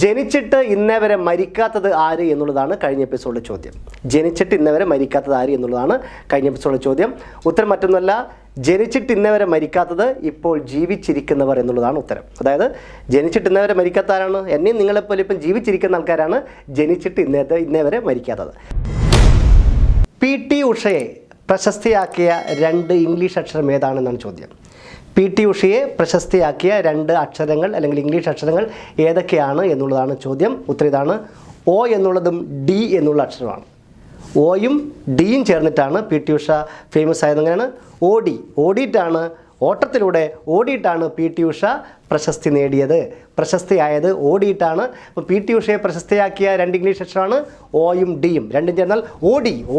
ജനിച്ചിട്ട് ഇന്നേ വരെ മരിക്കാത്തത് ആര് എന്നുള്ളതാണ് കഴിഞ്ഞ എപ്പിസോഡിലെ ചോദ്യം. ജനിച്ചിട്ട് ഇന്നേ വരെ മരിക്കാത്തത് ആര് എന്നുള്ളതാണ് കഴിഞ്ഞ എപ്പിസോഡിലെ ചോദ്യം. ഉത്തരം മറ്റൊന്നുമല്ല, ജനിച്ചിട്ട് ഇന്നേ വരെ മരിക്കാത്തത് ഇപ്പോൾ ജീവിച്ചിരിക്കുന്നവർ എന്നുള്ളതാണ് ഉത്തരം. അതായത് ജനിച്ചിട്ട് ഇന്നേ വരെ മരിക്കാത്ത ആരാണ്? എന്നെയും നിങ്ങളെപ്പോലെ ഇപ്പം ജീവിച്ചിരിക്കുന്ന ആൾക്കാരാണ് ജനിച്ചിട്ട് ഇന്നേ വരെ മരിക്കാത്തത്. PT ഉഷയെ പ്രശസ്തിയാക്കിയ 2 ഇംഗ്ലീഷ് അക്ഷരം ഏതാണെന്നാണ് ചോദ്യം. PT ഉഷയെ പ്രശസ്തിയാക്കിയ 2 അക്ഷരങ്ങൾ അല്ലെങ്കിൽ ഇംഗ്ലീഷ് അക്ഷരങ്ങൾ ഏതൊക്കെയാണ് എന്നുള്ളതാണ് ചോദ്യം. ഉത്തരം ഇതാണ്. O എന്നുള്ളതും D എന്നുള്ള അക്ഷരമാണ്. ഓയും ഡിയും ചേർന്നിട്ടാണ് PT ഉഷ ഫേമസ് ആയത്. എങ്ങനെയാണ്? ഓടിയിട്ടാണ്, ഓട്ടത്തിലൂടെ ഓടിയിട്ടാണ് PT ഉഷ പ്രശസ്തി നേടിയത്. പ്രശസ്തിയായത് ഓടിയിട്ടാണ്. അപ്പോൾ PT ഉഷയെ പ്രശസ്തിയാക്കിയ 2 ഇംഗ്ലീഷ് അക്ഷരമാണ് ഓയും ഡിയും. രണ്ടും ചേർന്നാൽ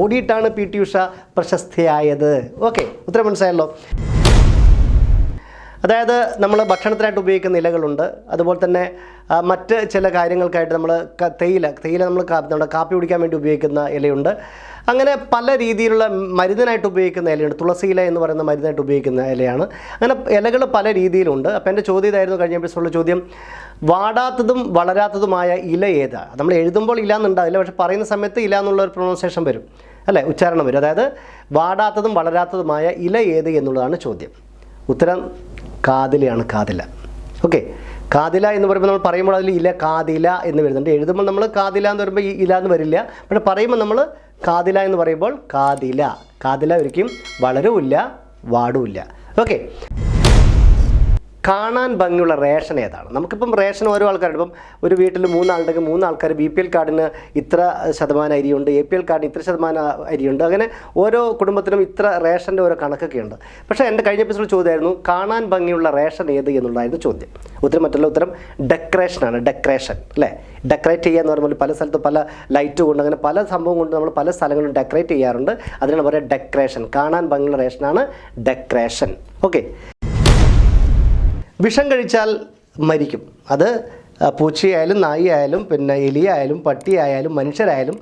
ഓടിയിട്ടാണ് PT ഉഷ പ്രശസ്തിയായത്. ഓക്കെ, ഉത്തരം മനസ്സിലായല്ലോ. അതായത് നമ്മൾ ഭക്ഷണത്തിനായിട്ട് ഉപയോഗിക്കുന്ന ഇലകളുണ്ട്, അതുപോലെ തന്നെ മറ്റ് ചില കാര്യങ്ങൾക്കായിട്ട് നമ്മൾ തേയില നമ്മൾ നമ്മുടെ കാപ്പി കുടിക്കാൻ വേണ്ടി ഉപയോഗിക്കുന്ന ഇലയുണ്ട്. അങ്ങനെ പല രീതിയിലുള്ള മരുന്നിനായിട്ട് ഉപയോഗിക്കുന്ന ഇലയുണ്ട്. തുളസി ഇല എന്ന് പറയുന്ന മരുന്നായിട്ട് ഉപയോഗിക്കുന്ന ഇലയാണ്. അങ്ങനെ ഇലകൾ പല രീതിയിലുണ്ട്. അപ്പോൾ എൻ്റെ ചോദ്യം ഇതായിരുന്നു കഴിഞ്ഞ എപ്പിസോഡിലെ ചോദ്യം. വാടാത്തതും വളരാത്തതുമായ ഇല ഏതാണ്? നമ്മൾ എഴുതുമ്പോൾ ഇല എന്നുണ്ടാവില്ല, പക്ഷെ പറയുന്ന സമയത്ത് ഇല എന്നുള്ള ഒരു പ്രൊണൗൺസിയേഷൻ വരും, അല്ലേ, ഉച്ചാരണം വരും. അതായത് വാടാത്തതും വളരാത്തതുമായ ഇല ഏത് എന്നുള്ളതാണ് ചോദ്യം. ഉത്തരം കാതിലയാണ്. കാതില. ഓക്കെ, കാതില എന്ന് പറയുമ്പോൾ നമ്മൾ പറയുമ്പോൾ അതിൽ ഇല കാതില എന്ന് വരുന്നുണ്ട്. എഴുതുമ്പോൾ നമ്മൾ കാതില എന്ന് പറയുമ്പോൾ ഈ ഇല എന്ന് വരില്ല, പക്ഷെ പറയുമ്പോൾ നമ്മൾ കാതില എന്ന് പറയുമ്പോൾ കാതില ഒരിക്കലും വളരുമില്ല, വാടുമില്ല. ഓക്കെ, കാണാൻ ഭംഗിയുള്ള റേഷൻ ഏതാണ്? നമുക്കിപ്പം റേഷൻ ഓരോ ആൾക്കാരുണ്ട്. ഇപ്പം ഒരു വീട്ടിൽ 3 ആളുണ്ടെങ്കിൽ 3 ആൾക്കാർ BPL കാർഡിന് ഇത്ര ശതമാനം അരിയുണ്ട്, APL കാർഡിന് ഇത്ര ശതമാനം അരിയുണ്ട്. അങ്ങനെ ഓരോ കുടുംബത്തിനും ഇത്ര റേഷൻ്റെ ഓരോ കണക്കൊക്കെ ഉണ്ട്. പക്ഷേ എൻ്റെ കഴിഞ്ഞ എപ്പിസോഡ് ചോദ്യമായിരുന്നു കാണാൻ ഭംഗിയുള്ള റേഷൻ ഏത് എന്നുള്ളതായിരുന്നു ചോദ്യം. ഉത്തരം മറ്റുള്ള ഉത്തരം ഡെക്കറേഷനാണ്. ഡെക്കറേഷൻ, അല്ലേ? ഡെക്കറേറ്റ് ചെയ്യുക എന്ന് പറയുമ്പോൾ പല സ്ഥലത്തും പല ലൈറ്റ് കൊണ്ട് അങ്ങനെ പല സംഭവം കൊണ്ട് നമ്മൾ പല സ്ഥലങ്ങളിലും ഡെക്കറേറ്റ് ചെയ്യാറുണ്ട്. അതിനാണ് പറയുക ഡെക്കറേഷൻ. കാണാൻ ഭംഗിയുള്ള റേഷനാണ് ഡെക്കറേഷൻ. ഓക്കെ, വിഷം കഴിച്ചാൽ മരിക്കും. അത് പൂച്ചയായാലും നായിയായാലും പിന്നെ എലിയായാലും പട്ടിയായാലും മനുഷ്യരായാലും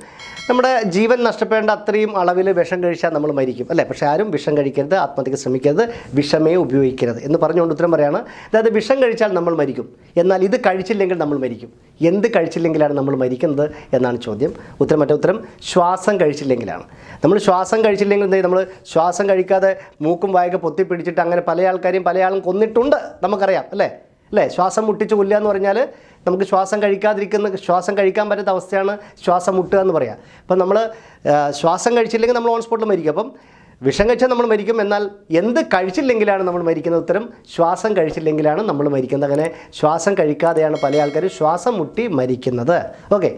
നമ്മുടെ ജീവൻ നഷ്ടപ്പെടേണ്ട അത്രയും അളവിൽ വിഷം കഴിച്ചാൽ നമ്മൾ മരിക്കും, അല്ലേ? പക്ഷേ ആരും വിഷം കഴിക്കരുത്, ആത്മഹത്യക്ക് ശ്രമിക്കരുത്, വിഷമേ ഉപയോഗിക്കരുത് എന്ന് പറഞ്ഞുകൊണ്ട് ഉത്തരം പറയുകയാണ്. അതായത് വിഷം കഴിച്ചാൽ നമ്മൾ മരിക്കും, എന്നാൽ ഇത് കഴിച്ചില്ലെങ്കിൽ നമ്മൾ മരിക്കും. എന്ത് കഴിച്ചില്ലെങ്കിലാണ് നമ്മൾ മരിക്കുന്നത് എന്നാണ് ചോദ്യം. മറ്റേ ഉത്തരം ശ്വാസം കഴിച്ചില്ലെങ്കിലാണ്. നമ്മൾ ശ്വാസം കഴിച്ചില്ലെങ്കിൽ എന്താ? നമ്മൾ ശ്വാസം കഴിക്കാതെ മൂക്കും വായൊക്കെ പൊത്തിപ്പിടിച്ചിട്ട് അങ്ങനെ പല ആളും കൊന്നിട്ടുണ്ട്, നമുക്കറിയാം, അല്ലേ? ശ്വാസം മുട്ടിച്ച് കൊല്ലുക എന്ന് പറഞ്ഞാൽ നമുക്ക് ശ്വാസം കഴിക്കാൻ പറ്റാത്ത അവസ്ഥയാണ് ശ്വാസം മുട്ടുക എന്ന് പറയാം. അപ്പം നമ്മൾ ശ്വാസം കഴിച്ചില്ലെങ്കിൽ നമ്മൾ ഓൺ സ്പോട്ടിൽ മരിക്കും. അപ്പം വിഷം കഴിച്ചാൽ നമ്മൾ മരിക്കും, എന്നാൽ എന്ത് കഴിച്ചില്ലെങ്കിലാണ് നമ്മൾ മരിക്കുന്നത്? ഉത്തരം ശ്വാസം കഴിച്ചില്ലെങ്കിലാണ് നമ്മൾ മരിക്കുന്നത്. അങ്ങനെ ശ്വാസം കഴിക്കാതെയാണ് പല ആൾക്കാരും ശ്വാസം മുട്ടി മരിക്കുന്നത്. ഓക്കെ.